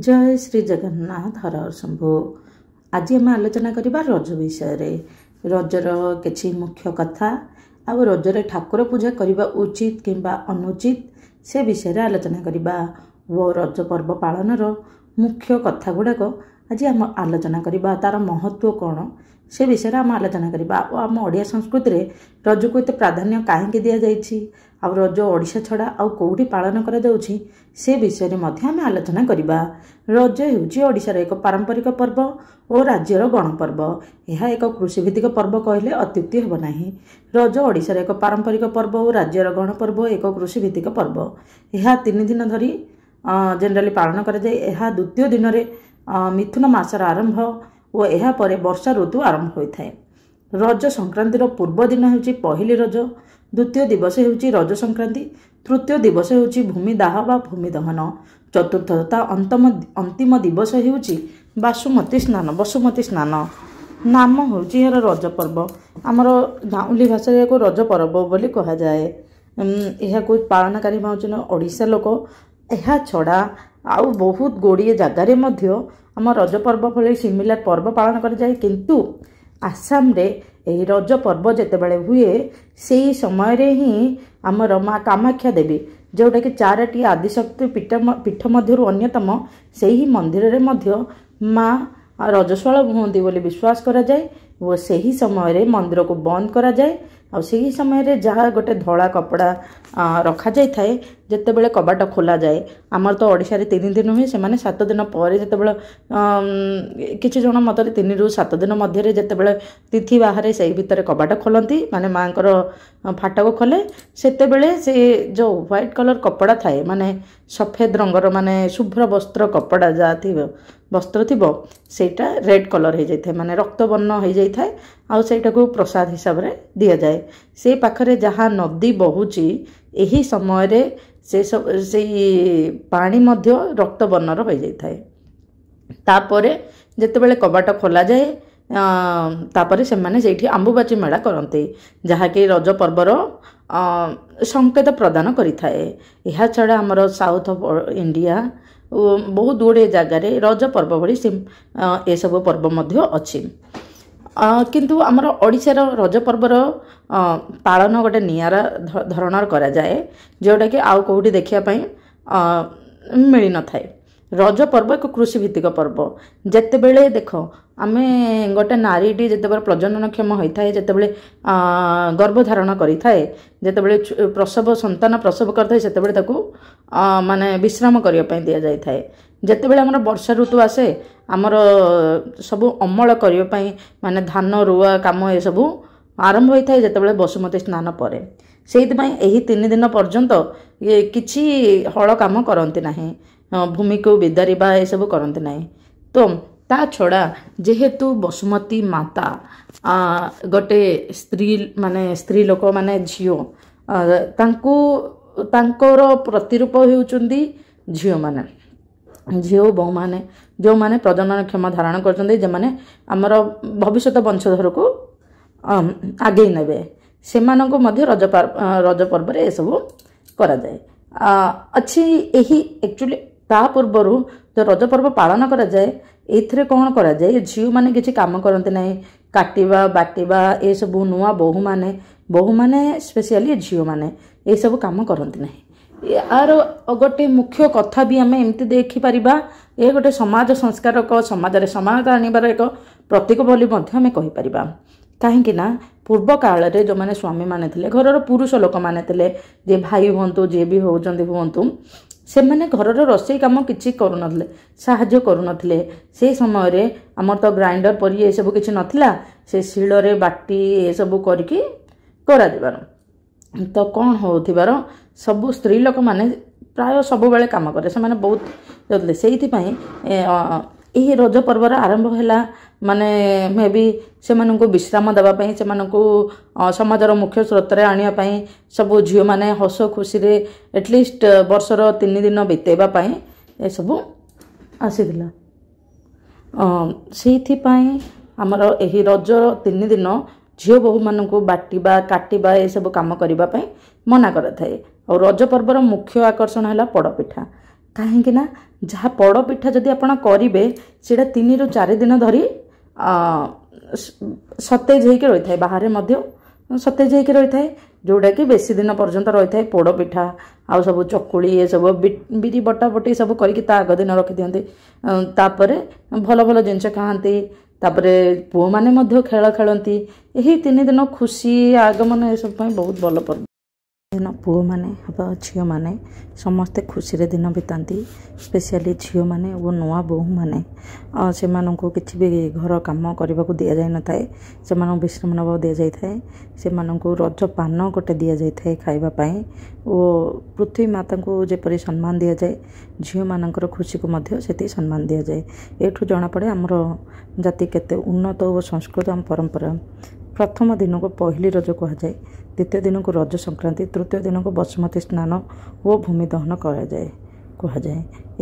जय श्री जगन्नाथ हर हर शंभु। आज आम आलोचना करवा रज विषय रजर किसी मुख्य कथा आ रजर ठाकुर पूजा करने उचित किंबा अनुचित से विषय आलोचना करवा वो रज पर्व पालन मुख्य कथा गुड़ाक आज आम आलोचना करवा तार महत्व कौन से विषय आम आलोचना करवा। आम ओडिया संस्कृति में रज को एत प्राधान्य कहीं दि जाइए आ रज ओडिशा छड़ा आउ कौटी पालन करा जाउछि से विषय में आम आलोचना करवा। रज हेउछि ओडिशार एक पारंपरिक पर्व और राज्यर गणपर्व। यह एक कृषिभित्तिक पर्व कहले अत्युक्ति हेब नाही। रज ओडिशार एक पारंपरिक पर्व और राज्यर गणपर्व एक कृषिभित्तिक पर्व। यह 3 दिन धरी जनराली पालन करा जाय। यह द्वितीय दिन में मिथुन मासर आरंभ और यह पर वर्षा ऋतु आरंभ होता है। रज संक्रांतिर पूर्व दिन होउछि पहली रज, द्वितीय दिवस होउछि रज संक्रांति, तृतीय दिवस होउछि भूमिदाह बा भूमि दहन, चतुर्थ तथा अंतिम दिवस होउछि बासुमती स्नान। नाम होउछि यार रज पर्व। आमर गाँवली भाषा को रज पर्व बोली कहा जाए। यह को पालनकारी होउछन ओडिशा लोक। यह छड़ा आउ बहुत गुड़िए जगार आम रज पर्व भली सिमिलार पर्व पालन कर जाए। किंतु आसाम रे यही रज पर्व जितेबाला हुए से समय रे ही आमर माँ कामाख्या देवी जोटा कि 4टी आदिशक्ति पीठ मध्य अन्यतम से ही मंदिर रे मध्य माँ रजस्वला हुंती बोली विश्वास करा जाए। वो सही समय रे मंदिर को बंद करा जाए और सही समय रे जहाँ गोटे धला कपड़ा रखा जाए थाए जितेबाला कबाट खोला जाए। आमर तो ओडिशा रे 3 दिन हुए, से 7 दिन पर जितेबाला किछि जन मतरे 3 ରୁ 7 दिन मध्य जितेबाला तिथि बाहर से भितर कबाट खोलती माने माँकर फाटक खोले सेतेबेले से जो व्हाइट कलर कपड़ा थाए माने सफेद रंगर माने शुभ्र वस्त्र कपड़ा जहाँ थी वस्त्र थी सेटा रेड कलर हो जाए माने रक्त वर्ण हो जाए आउ सेटा को प्रसाद हिसाब रे दिया जाए। से पाखरे जहाँ नदी बहुची यही समय रे से सब से पानी मध्य रक्त वर्णर हो जाए। तापरे जेतेबेले कबाट खोला जाए तापरे से माने सेठी आंबुबाची मेला करते जहाँकि रज पर्वर संकेत प्रदान करिथाए। यह छड़ा आमर साउथ ऑफ इंडिया बहुत गुड़े जगार रज पर्व भली ए सब पर्व मध्य अछि। किंतु आमर ओडिशार रज पर्वर पालन गोटे नियारा धरणर करा जाए जोटा कि आउ कौटी देखिया पई मिल न थाए। रज पर्व एक कृषिभित्तिक पर्व। जेतेबेले देख आमे गोटे नारीटी जेतेबेले प्रजननक्षम होता है जेतेबेले गर्भधारण करिथाए जेतेबेले प्रसव संतान प्रसव करथाए सेतेबेले ताकू माने विश्राम करिया पई दिया जाय थाए। जेतेबेले हमर वर्षा ऋतु आसे आमर सबु अमल करिया पई माने धान रुआ काम ए सबु आरंभ होता है जेतेबेले बसुमती स्नान परे। सेहित पई एही 3 दिन पर्यंत किछि हळ काम करंती नाही, भूमि को विदारिबा ए सब करंती नाही। तो ता छड़ा जेहेतु बसुमती माता गोटे स्त्री लोक माने झियो तांको तांकर प्रतिरूप होउचंदी झियो माने झियो बहु माने जो माने प्रजनन क्षम धारण करचंदी जे माने हमर भविष्यत वंशधर को आगे नेबे सेमानको मध्य रज पर्व रे सब करा जाए अच्छी। यही एक्चुअली ता पूर्वरु जो रज पर्व पालन करा जाए एथिरे कौन करा जाए झियो माने किछि काम करंते नाही, काटिबा बाटिबा ए सब नुआ बहु माने स्पेशली झियो माने ए सब काम करंते नाही। यार गोटे मुख्य कथा भी आम एमती देखिपार ये गोटे समाज संस्कारक समाज रे समानता आनिबार एक प्रतीक बोली आम कहीपर। कहीं पूर्व काल रे जो माने स्वामी माने थिले घरर पुरुष लोक माने थिले जे भाई हुंतु जे भी होउचंदी हुंतु से माने घरर रोषेई काम किछि करूनथिले साहाय्य करूनथिले। से समय रे हमर तो ग्राइंडर परि ए सब किछि नथिला से शिल रे बाटी ए सब करके करा दिबार। तो कौन होथिबार सबु स्त्री लोक माने प्राय सब बेले काम करे से माने बहुत जतले सेहिति पई यही रज पर्वर आरंभ हैला माने मे बी से मानको विश्राम देबा पई से मानको समाजर मुख्य स्रोत रे आनिया पई सब झियो माने हस खुशी रे एटलिस्ट वर्षर 3 दिन बितेबा पई ए सब आसीदिला। सेहिति पई हमर एही रज 3 दिन झियो बहु मानक बाटिबा काटिबा ए सब काम करबा पई मना करथाए। और रज पर्वर मुख्य आकर्षण हैला पड़पिठा। କାହିଁକି ନା ଯାହା ପୋଡ଼ପିଠା ଯଦି ଆପଣ କରିବେ ସେଇଟା 3 ରୁ 4 ଦିନ ଧରି ସତେଜ ହେଇକି ରହିଥାଏ, ବାହାରେ ମଧ୍ୟ ସତେଜ ହେଇକି ରହିଥାଏ, ଯେଉଁଟାକି ବେଶୀ ଦିନ ପର୍ଯ୍ୟନ୍ତ ରହିଥାଏ। ପୋଡ଼ପିଠା ଆଉ ସବୁ ଚକୁଳି ଏସବୁ ବିରି ବଟାବଟି ସବୁ କରିକି ତା ଆଗ ଦିନ ରଖିଦିଅନ୍ତି, ତାପରେ ଭଲ ଭଲ ଜିନିଷ ଖାଆନ୍ତି। ତାପରେ ପୁଅମାନେ ମଧ୍ୟ ଖେଳ ଖେଳନ୍ତି। ଏହି 3 ଦିନ ଖୁସି ଆଗମନ ଏସବୁ ପାଇଁ ବହୁତ ଭଲ ପର୍ବ। ଦିନ ପୁଅମାନେ ବା ଝିଅମାନେ ସମସ୍ତେ ଖୁସିରେ ଦିନ ବିତାନ୍ତି। ସ୍ପେଶିଆଲି ଝିଅମାନେ ଓ ନୂଆ ବୋହୂମାନେ ସେମାନଙ୍କୁ କିଛି ବି ଘର କାମ କରିବାକୁ ଦିଆଯାଇନଥାଏ, ସେମାନଙ୍କୁ ବିଶ୍ରାମ ନେବାକୁ ଦିଆଯାଇଥାଏ। ସେମାନଙ୍କୁ ରଜ ପାନ ଗୋଟେ ଦିଆଯାଇଥାଏ ଖାଇବା ପାଇଁ ଓ ପୃଥିବୀ ମାତାଙ୍କୁ ଯେପରି ସମ୍ମାନ ଦିଆଯାଏ, ଝିଅମାନଙ୍କର ଖୁସିକୁ ମଧ୍ୟ ସେତିକି ସମ୍ମାନ ଦିଆଯାଏ। ଏଠୁ ଜଣାପଡ଼େ ଆମର ଜାତି କେତେ ଉନ୍ନତ ଓ ସଂସ୍କୃତ ଆମ ପରମ୍ପରା। ପ୍ରଥମ ଦିନକୁ ପହିଲି ରଜ କୁହାଯାଏ, ଦ୍ୱିତୀୟ ଦିନକୁ ରଜ ସଂକ୍ରାନ୍ତି, ତୃତୀୟ ଦିନକୁ ବସୁମତୀ ସ୍ନାନ ଓ ଭୂମି ଦହନ କୁହାଯାଏ।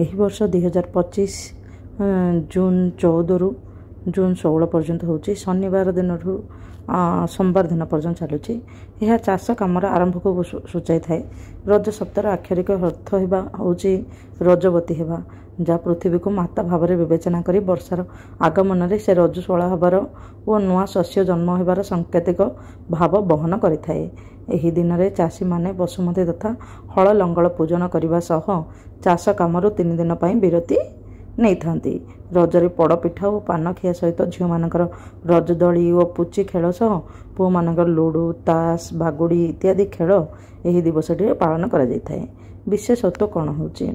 ଏହି ବର୍ଷ 2025 ଜୁନ୍ 14ରୁ ଜୁନ୍ 16 ପର୍ଯ୍ୟନ୍ତ ହେଉଛି। ଶନିବାର ଦିନରୁ ସୋମବାର ଦିନ ପର୍ଯ୍ୟନ୍ତ ଚାଲୁଛି। ଏହା ଚାଷ କାମର ଆରମ୍ଭକୁ ସୂଚାଇଥାଏ। ରଜ ଶବ୍ଦର ଆକ୍ଷରିକ ଅର୍ଥ ହେଉଛି ରଜବତୀ ହେବା, ଯାହା ପୃଥିବୀକୁ ମାତା ଭାବରେ ବିବେଚନା କରି ବର୍ଷାର ଆଗମନରେ ସେ ରଜସ୍ୱଳା ହେବାର ଓ ନୂଆ ଶସ୍ୟ ଜନ୍ମ ହେବାର ସାଙ୍କେତିକ ଭାବ ବହନ କରିଥାଏ। ଏହି ଦିନରେ ଚାଷୀମାନେ ବସୁମତୀ ତଥା ହଳ ଲଙ୍ଗଳ ପୂଜନ କରିବା ସହ ଚାଷ କାମରୁ 3 ଦିନ ପାଇଁ ବିରତି ନେଇଥାନ୍ତି। ରଜରେ ପୋଡ଼ପିଠା ଓ ପାନ ଖିଆ ସହିତ ଝିଅମାନଙ୍କର ରଜଦୋଳି ଓ ପୁଚି ଖେଳ ସହ ପୁଅମାନଙ୍କର ଲୁଡ଼ୁ, ତାସ, ବାଗୁଡ଼ି ଇତ୍ୟାଦି ଖେଳ ଏହି ଦିବସଟିରେ ପାଳନ କରାଯାଇଥାଏ। ବିଶେଷତ୍ୱ କ'ଣ ହେଉଛି?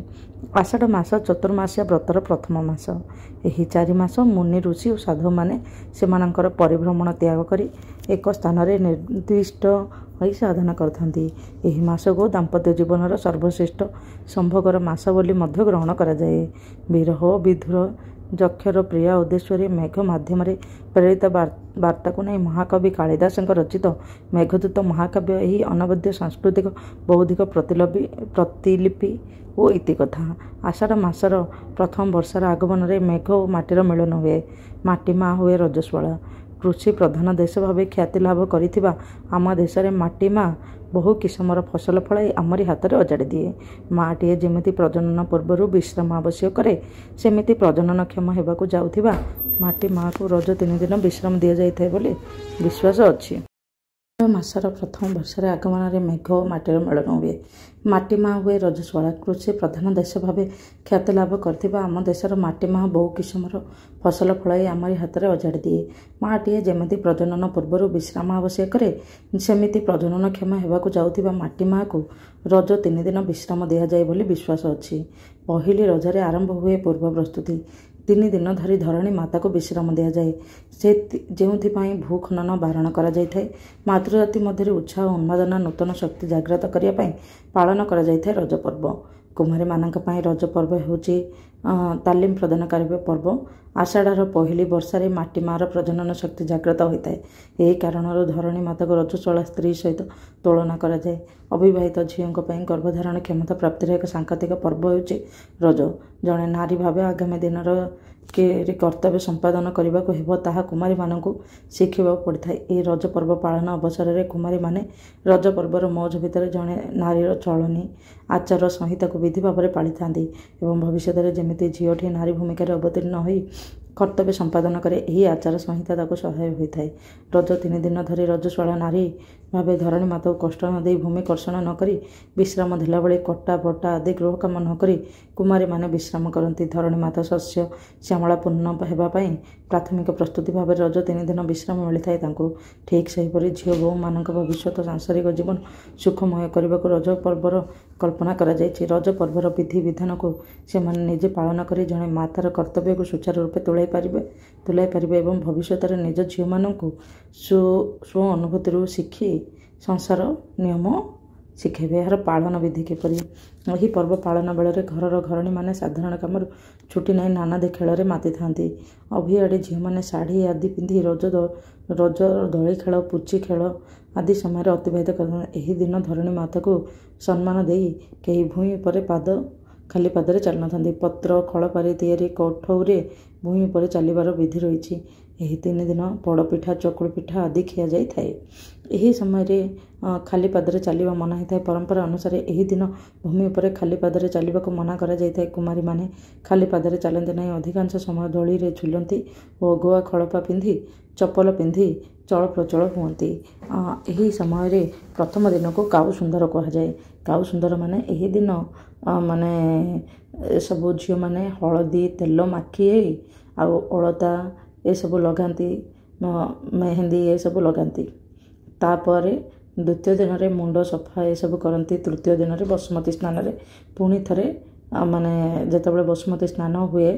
ଆଷାଢ଼ ମାସ ଚତୁର୍ମାସିଆ ବ୍ରତର ପ୍ରଥମ ମାସ। ଏହି 4 ମାସ ମୁନି ଋଷି ଓ ସାଧୁମାନେ ସେମାନଙ୍କର ପରିଭ୍ରମଣ ତ୍ୟାଗ କରି ଏକ ସ୍ଥାନରେ ନିର୍ଦ୍ଦିଷ୍ଟ ହୋଇ ସାଧନା କରିଥାନ୍ତି। ଏହି ମାସକୁ ଦାମ୍ପତ୍ୟ ଜୀବନର ସର୍ବଶ୍ରେଷ୍ଠ ସମ୍ଭୋଗର ମାସ ବୋଲି ମଧ୍ୟ ଗ୍ରହଣ କରାଯାଏ। ବିରହ ବିଧୁର ଯକ୍ଷର ପ୍ରିୟା ଉଦ୍ଦେଶ୍ୟରେ ମେଘ ମାଧ୍ୟମରେ ପ୍ରେରିତ ବାର୍ତ୍ତାକୁ ନେଇ ମହାକବି କାଳିଦାସଙ୍କ ରଚିତ ମେଘଦୂତ ମହାକାବ୍ୟ ଏହି ଅନବଦ୍ୟ ସାଂସ୍କୃତିକ ବୌଦ୍ଧିକ ପ୍ରତିଲିପି ଓ ଇତିକଥା। ଆଷାଢ଼ ମାସର ପ୍ରଥମ ବର୍ଷାର ଆଗମନରେ ମେଘ ଓ ମାଟିର ମିଳନ ହୁଏ। ମାଟି ମା ହୁଏ ରଜସ୍ୱଳା। କୃଷି ପ୍ରଧାନ ଦେଶ ଭାବେ ଖ୍ୟାତି ଲାଭ କରିଥିବା ଆମ ଦେଶରେ ମାଟି ମା ବହୁ କିସମର ଫସଲ ଫଳାଇ ଆମରି ହାତରେ ଅଜାଡ଼ି ଦିଏ। ମାଟିଏ ଯେମିତି ପ୍ରଜନନ ପୂର୍ବରୁ ବିଶ୍ରାମ ଆବଶ୍ୟକ କରେ, ସେମିତି ପ୍ରଜନନକ୍ଷମ ହେବାକୁ ଯାଉଥିବା ମାଟି ମାକୁ ରଜ 3 ଦିନ ବିଶ୍ରାମ ଦିଆଯାଇଥାଏ ବୋଲି ବିଶ୍ୱାସ ଅଛି। ମାସର ପ୍ରଥମ ବର୍ଷାରେ ଆଗମନରେ ମେଘ ଓ ମାଟିର ମିଳନ ହୁଏ। ମାଟି ମା ହୁଏ ରଜସ୍ୱଳା। କୃଷି ପ୍ରଧାନ ଦେଶ ଭାବେ ଖ୍ୟାତି ଲାଭ କରିଥିବା ଆମ ଦେଶର ମାଟି ମା ବହୁ କିସମର ଫସଲ ଫଳାଇ ଆମରି ହାତରେ ଅଜାଡ଼ି ଦିଏ। ମାଟିଏ ଯେମିତି ପ୍ରଜନନ ପୂର୍ବରୁ ବିଶ୍ରାମ ଆବଶ୍ୟକ କରେ, ସେମିତି ପ୍ରଜନନକ୍ଷମ ହେବାକୁ ଯାଉଥିବା ମାଟି ମାକୁ ରଜ 3 ଦିନ ବିଶ୍ରାମ ଦିଆଯାଏ ବୋଲି ବିଶ୍ୱାସ ଅଛି। ପହିଲି ରଜରେ ଆରମ୍ଭ ହୁଏ ପୂର୍ବ ପ୍ରସ୍ତୁତି। 3 ଦିନ ଧରି ଧରଣୀ ମାତାକୁ ବିଶ୍ରାମ ଦିଆଯାଏ, ଯେଉଁଥିପାଇଁ ଭୂଖନନ ବାରଣ କରାଯାଇଥାଏ। ମାତୃଜାତି ମଧ୍ୟରେ ଉତ୍ସାହ ଓ ଉନ୍ମାଦନା ନୂତନ ଶକ୍ତି ଜାଗ୍ରତ କରିବା ପାଇଁ ପାଳନ କରାଯାଇଥାଏ ରଜ ପର୍ବ। କୁମାରୀମାନଙ୍କ ପାଇଁ ରଜ ପର୍ବ ହେଉଛି ତାଲିମ ପ୍ରଦାନକାରୀ ପର୍ବ। ଆଷାଢ଼ର ପହିଲି ବର୍ଷାରେ ମାଟି ମା'ର ପ୍ରଜନନ ଶକ୍ତି ଜାଗ୍ରତ ହୋଇଥାଏ। ଏହି କାରଣରୁ ଧରଣୀ ମାତାକୁ ରଜସ୍ୱଳା ସ୍ତ୍ରୀ ସହିତ ତୁଳନା କରାଯାଏ। ଅବିବାହିତ ଝିଅଙ୍କ ପାଇଁ ଗର୍ଭଧାରଣ କ୍ଷମତା ପ୍ରାପ୍ତିର ଏକ ସାଂକେତିକ ପର୍ବ ହେଉଛି ରଜ। ଜଣେ ନାରୀ ଭାବେ ଆଗାମୀ ଦିନର କର୍ତ୍ତବ୍ୟ ସମ୍ପାଦନ କରିବାକୁ ହେବ, ତାହା କୁମାରୀମାନଙ୍କୁ ଶିଖିବାକୁ ପଡ଼ିଥାଏ। ଏହି ରଜ ପର୍ବ ପାଳନ ଅବସରରେ କୁମାରୀମାନେ ରଜ ପର୍ବର ମୌଜ ଭିତରେ ଜଣେ ନାରୀର ଚଳନୀ ଆଚାର ସଂହିତାକୁ ବିଧି ଭାବରେ ପାଳିଥାନ୍ତି ଏବଂ ଭବିଷ୍ୟତରେ ଯେମିତି ଝିଅଟି ନାରୀ ଭୂମିକାରେ ଅବତୀର୍ଣ୍ଣ ହୋଇ କର୍ତ୍ତବ୍ୟ ସମ୍ପାଦନ କରେ, ଏହି ଆଚାର ସଂହିତା ତାକୁ ସହାୟ ହୋଇଥାଏ। ରଜ 3 ଦିନ ଧରି ରଜସ୍ୱଳା ନାରୀ ଭାବେ ଧରଣୀ ମାତାକୁ କଷ୍ଟ ନ ଦେଇ ଭୂମି କର୍ଷଣ ନ କରି ବିଶ୍ରାମ ଦେଲାବେଳେ କଟା ବଟା ଆଦି ଗୃହ କାମ ନ କରି କୁମାରୀମାନେ ବିଶ୍ରାମ କରନ୍ତି। ଧରଣୀ ମାତା ଶସ୍ୟ ଶ୍ୟାମଳାପୂର୍ଣ୍ଣ ହେବା ପାଇଁ ପ୍ରାଥମିକ ପ୍ରସ୍ତୁତି ଭାବରେ ରଜ 3 ଦିନ ବିଶ୍ରାମ ମିଳିଥାଏ ତାଙ୍କୁ। ଠିକ୍ ସେହିପରି ଝିଅ ବୋହୂମାନଙ୍କ ଭବିଷ୍ୟତ ସାଂସାରିକ ଜୀବନ ସୁଖମୟ କରିବାକୁ ରଜ ପର୍ବର କଳ୍ପନା କରାଯାଇଛି। ରଜ ପର୍ବର ବିଧି ବିଧାନକୁ ସେମାନେ ନିଜେ ପାଳନ କରି ଜଣେ ମାତାର କର୍ତ୍ତବ୍ୟକୁ ସୁଚାରୁ ରୂପେ ତୁଲାଇ ପାରିବେ ଏବଂ ଭବିଷ୍ୟତରେ ନିଜ ଝିଅମାନଙ୍କୁ ସ୍ୱ ଅନୁଭୂତିରୁ ଶିଖି ସଂସାର ନିୟମ ଶିଖାଇବେ। ଏହାର ପାଳନ ବିଧି କିପରି? ଏହି ପର୍ବ ପାଳନ ବେଳରେ ଘରର ଘରଣୀମାନେ ସାଧାରଣ କାମରୁ ଛୁଟି ନେଇ ନାନାଦି ଖେଳରେ ମାତିଥାନ୍ତି। ଅଭିଆଡ଼ି ଝିଅମାନେ ଶାଢ଼ୀ ଆଦି ପିନ୍ଧି ରଜ ଦୋଳି ଖେଳ, ପୁଚି ଖେଳ ଆଦି ସମୟରେ ଅତିବାହିତ କରିଥାନ୍ତି। ଏହି ଦିନ ଧରଣୀ ମାତାକୁ ସମ୍ମାନ ଦେଇ କେହି ଭୂଇଁ ଉପରେ ପାଦ ଖାଲି ପାଦରେ ଚାଲିନଥାନ୍ତି। ପତ୍ର ଖଳପାରେ ତିଆରି କଠଉରେ ଭୂଇଁ ଉପରେ ଚାଲିବାର ବିଧି ରହିଛି। ଏହି 3 ଦିନ ପୋଡ଼ପିଠା ଚକୁଳି ପିଠା ଆଦି ଖିଆଯାଇଥାଏ। ଏହି ସମୟରେ ଖାଲି ପାଦରେ ଚାଲିବା ମନା ହୋଇଥାଏ। ପରମ୍ପରା ଅନୁସାରେ ଏହି ଦିନ ଭୂମି ଉପରେ ଖାଲି ପାଦରେ ଚାଲିବାକୁ ମନା କରାଯାଇଥାଏ। କୁମାରୀମାନେ ଖାଲି ପାଦରେ ଚାଲନ୍ତି ନାହିଁ। ଅଧିକାଂଶ ସମୟ ଦୋଳିରେ ଝୁଲନ୍ତି ଓ ଗୁଆ ଖଳପା ପିନ୍ଧି ଚପଲ ପିନ୍ଧି ଚଳପ୍ରଚଳ ହୁଅନ୍ତି। ଏହି ସମୟରେ ପ୍ରଥମ ଦିନକୁ କାଉ ସୁନ୍ଦର କୁହାଯାଏ। କାଉ ସୁନ୍ଦର ମାନେ ଏହି ଦିନ ମାନେ ସବୁ ଝିଅମାନେ ହଳଦୀ ତେଲ ମାଖି ଆଉ ଅଳତା ଏସବୁ ଲଗାନ୍ତି, ମେହେନ୍ଦି ଏସବୁ ଲଗାନ୍ତି। ତାପରେ ଦ୍ୱିତୀୟ ଦିନରେ ମୁଣ୍ଡ ସଫା ଏସବୁ କରନ୍ତି। ତୃତୀୟ ଦିନରେ ବସୁମତୀ ସ୍ନାନରେ ପୁଣି ଥରେ ମାନେ ଯେତେବେଳେ ବସୁମତୀ ସ୍ନାନ ହୁଏ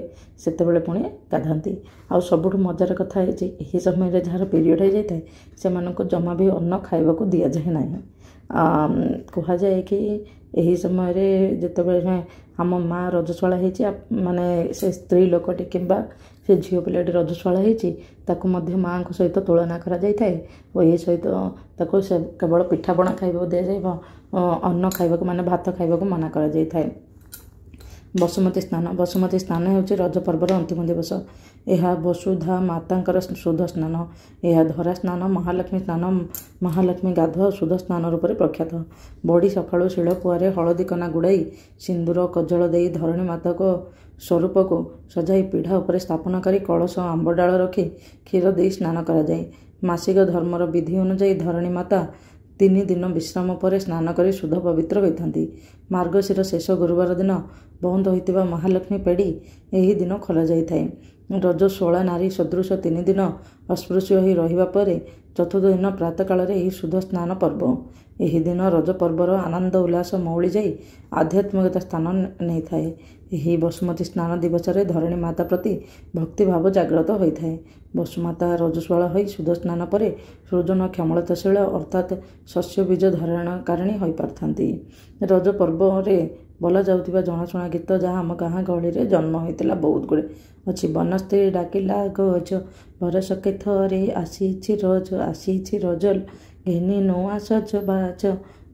ସେତେବେଳେ ପୁଣି ଗାଧାନ୍ତି। ଆଉ ସବୁଠୁ ମଜାର କଥା ହେଇଛି ଏହି ସମୟରେ ଯାହାର ପିରିୟଡ଼ ହେଇଯାଇଥାଏ ସେମାନଙ୍କୁ ଜମା ବି ଅନ୍ନ ଖାଇବାକୁ ଦିଆଯାଏ ନାହିଁ। କୁହାଯାଏ କି ଏହି ସମୟରେ ଯେତେବେଳେ ଆମ ମା ରଜସ୍ୱଳା ହେଇଛି ମାନେ ସେ ସ୍ତ୍ରୀ ଲୋକଟି କିମ୍ବା ସେ ଝିଅ ପିଲାଟି ରଜସ୍ୱଳା ହେଇଛି ତାକୁ ମଧ୍ୟ ମାଆଙ୍କ ସହିତ ତୁଳନା କରାଯାଇଥାଏ ଓ ଏ ସହିତ ତାକୁ ସେ କେବଳ ପିଠାପଣା ଖାଇବାକୁ ଦିଆଯାଏ, ଅନ୍ନ ଖାଇବାକୁ ମାନେ ଭାତ ଖାଇବାକୁ ମନା କରାଯାଇଥାଏ। ବସୁମତୀ ସ୍ନାନ ହେଉଛି ରଜ ପର୍ବର ଅନ୍ତିମ ଦିବସ। ଏହା ବସୁଧା ମାତାଙ୍କର ଶୁଦ୍ଧ ସ୍ନାନ। ଏହା ଧରା ସ୍ନାନ, ମହାଲକ୍ଷ୍ମୀ ସ୍ନାନ, ମହାଲକ୍ଷ୍ମୀ ଗାଧୁଆ ଓ ଶୁଦ୍ଧ ସ୍ନାନ ରୂପରେ ପ୍ରଖ୍ୟାତ। ବଡ଼ି ସକାଳୁ ଶିଳପୁଆରେ ହଳଦୀ କନା ଗୁଡ଼ାଇ ସିନ୍ଦୁର କଜଳ ଦେଇ ଧରଣୀ ମାତାଙ୍କ ସ୍ୱରୂପକୁ ସଜାଇ ପିଢ଼ା ଉପରେ ସ୍ଥାପନ କରି କଳସ ଆମ୍ବ ଡାଳ ରଖି କ୍ଷୀର ଦେଇ ସ୍ନାନ କରାଯାଏ। ମାସିକ ଧର୍ମର ବିଧି ଅନୁଯାୟୀ ଧରଣୀ ମାତା 3 ଦିନ ବିଶ୍ରାମ ପରେ ସ୍ନାନ କରି ଶୁଦ୍ଧ ପବିତ୍ର ହୋଇଥାନ୍ତି। ମାର୍ଗଶିର ଶେଷ ଗୁରୁବାର ଦିନ ବନ୍ଦ ହୋଇଥିବା ମହାଲକ୍ଷ୍ମୀ ପେଡ଼ି ଏହି ଦିନ ଖୋଲାଯାଇଥାଏ। ରଜସ୍ୱଳା ନାରୀ ସଦୃଶ 3 ଦିନ ଅସ୍ପୃଶ୍ୟ ହୋଇ ରହିବା ପରେ ଚତୁର୍ଥ ଦିନ ପ୍ରାତଃକାଳରେ ଏହି ଶୁଦ୍ଧ ସ୍ନାନ ପର୍ବ। ଏହି ଦିନ ରଜ ପର୍ବର ଆନନ୍ଦ ଉଲ୍ଲାସ ମଉଳି ଯାଇ ଆଧ୍ୟାତ୍ମିକତା ସ୍ଥାନ ନେଇଥାଏ। ଏହି ବସୁମତୀ ସ୍ନାନ ଦିବସରେ ଧରଣୀ ମାତା ପ୍ରତି ଭକ୍ତିଭାବ ଜାଗ୍ରତ ହୋଇଥାଏ। ବସୁମାତା ରଜସ୍ୱଳା ହୋଇ ଶୁଦ୍ଧ ସ୍ନାନ ପରେ ସୃଜନ କ୍ଷମଳତାଶୀଳ ଅର୍ଥାତ୍ ଶସ୍ୟ ବୀଜ ଧାରଣକାରିଣୀ ହୋଇପାରିଥାନ୍ତି। ରଜ ପର୍ବରେ ବୋଲା ଯାଉଥିବା ଜଣାଶୁଣା ଗୀତ ଯାହା ଆମ ଗାଁ ଗହଳିରେ ଜନ୍ମ ହୋଇଥିଲା ବହୁତ ଗୁଡ଼ିଏ ଅଛି। ବନସ୍ତେ ଡାକିଲା ଗଜ ବରଷକେ ଥରେ ଆସିଛି ରଜ ଘେନି ନୂଆ ସଜ ବାଜ,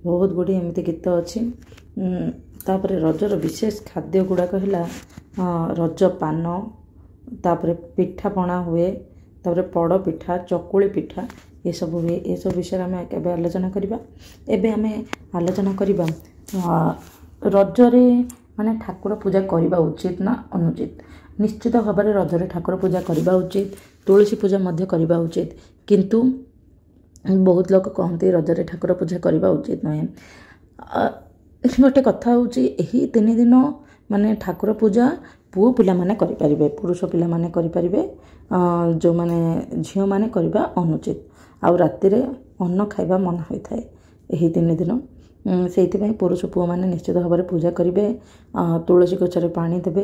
ବହୁତ ଗୁଡ଼ିଏ ଏମିତି ଗୀତ ଅଛି। ତାପରେ ରଜର ବିଶେଷ ଖାଦ୍ୟ ଗୁଡ଼ାକ ହେଲା ରଜ ପାନ, ତାପରେ ପିଠାପଣା ହୁଏ, ତାପରେ ପୋଡ଼ ପିଠା ଚକୁଳି ପିଠା ଏସବୁ ହୁଏ। ଏସବୁ ବିଷୟରେ ଆମେ କେବେ ଆଲୋଚନା କରିବା। ଏବେ ଆମେ ଆଲୋଚନା କରିବା ରଜରେ ମାନେ ଠାକୁର ପୂଜା କରିବା ଉଚିତ ନା ଅନୁଚିତ। ନିଶ୍ଚିତ ଭାବରେ ରଜରେ ଠାକୁର ପୂଜା କରିବା ଉଚିତ, ତୁଳସୀ ପୂଜା ମଧ୍ୟ କରିବା ଉଚିତ, କିନ୍ତୁ ବହୁତ ଲୋକ କହନ୍ତି ରଜରେ ଠାକୁର ପୂଜା କରିବା ଉଚିତ ନୁହେଁ। ଗୋଟେ କଥା ହେଉଛି ଏହି 3 ଦିନ ମାନେ ଠାକୁର ପୂଜା ପୁଅ ପିଲାମାନେ କରିପାରିବେ, ପୁରୁଷ ପିଲାମାନେ କରିପାରିବେ, ଯେଉଁମାନେ ଝିଅମାନେ କରିବା ଅନୁଚିତ। ଆଉ ରାତିରେ ଅନ୍ନ ଖାଇବା ମନା ହୋଇଥାଏ ଏହି 3 ଦିନ। ସେଇଥିପାଇଁ ପୁରୁଷ ପୁଅମାନେ ନିଶ୍ଚିତ ଭାବରେ ପୂଜା କରିବେ, ତୁଳସୀ ଗଛରେ ପାଣି ଦେବେ,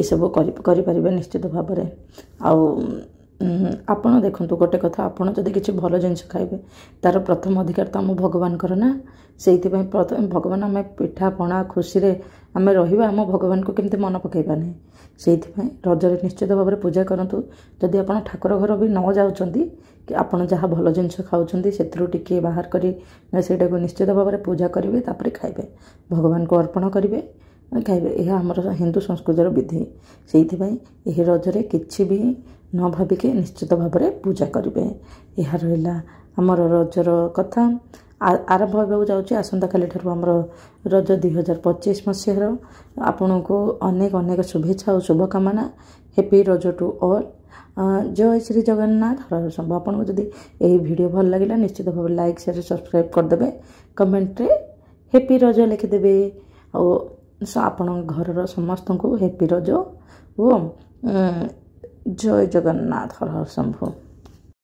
ଏସବୁ କରିପାରିବେ ନିଶ୍ଚିତ ଭାବରେ। ଆଉ ଆପଣ ଦେଖନ୍ତୁ ଗୋଟେ କଥା, ଆପଣ ଯଦି କିଛି ଭଲ ଜିନିଷ ଖାଇବେ ତା'ର ପ୍ରଥମ ଅଧିକାର ତ ଆମ ଭଗବାନଙ୍କର ନା। ସେଇଥିପାଇଁ ପ୍ରଥମେ ଭଗବାନ ଆମେ ପିଠାପଣା ଖୁସିରେ ଆମେ ରହିବା, ଆମ ଭଗବାନଙ୍କୁ କେମିତି ମନେ ପକାଇବା ନାହିଁ। ସେଇଥିପାଇଁ ରଜରେ ନିଶ୍ଚିତ ଭାବରେ ପୂଜା କରନ୍ତୁ। ଯଦି ଆପଣ ଠାକୁର ଘର ବି ନ ଯାଉଛନ୍ତି କି ଆପଣ ଯାହା ଭଲ ଜିନିଷ ଖାଉଛନ୍ତି ସେଥିରୁ ଟିକିଏ ବାହାର କରି ସେଇଟାକୁ ନିଶ୍ଚିତ ଭାବରେ ପୂଜା କରିବେ, ତାପରେ ଖାଇବେ, ଭଗବାନଙ୍କୁ ଅର୍ପଣ କରିବେ, ଖାଇବେ। ଏହା ଆମର ହିନ୍ଦୁ ସଂସ୍କୃତିର ବିଧି। ସେଇଥିପାଇଁ ଏହି ରଜରେ କିଛି ବି ନ ଭାବିକି ନିଶ୍ଚିତ ଭାବରେ ପୂଜା କରିବେ। ଏହା ରହିଲା ଆମର ରଜର କଥା। ଆରମ୍ଭ ହେବାକୁ ଯାଉଛି ଆସନ୍ତାକାଲିଠାରୁ ଆମର ରଜ 2025 ମସିହାର। ଆପଣଙ୍କୁ ଅନେକ ଅନେକ ଶୁଭେଚ୍ଛା ଓ ଶୁଭକାମନା। Happy Raja to all. ଜୟ ଶ୍ରୀ ଜଗନ୍ନାଥ। ହର ଶମ୍ଭୁ। ଆପଣଙ୍କୁ ଯଦି ଏହି ଭିଡ଼ିଓ ଭଲ ଲାଗିଲା ନିଶ୍ଚିତ ଭାବରେ ଲାଇକ୍ ସେୟାର ସବସ୍କ୍ରାଇବ୍ କରିଦେବେ, କମେଣ୍ଟରେ ହେପି ରଜ ଲେଖିଦେବେ। ଆଉ ଆପଣଙ୍କ ଘରର ସମସ୍ତଙ୍କୁ ହେପି ରଜ ଓ ଜୟ ଜଗନ୍ନାଥ। ହର ଶମ୍ଭୁ।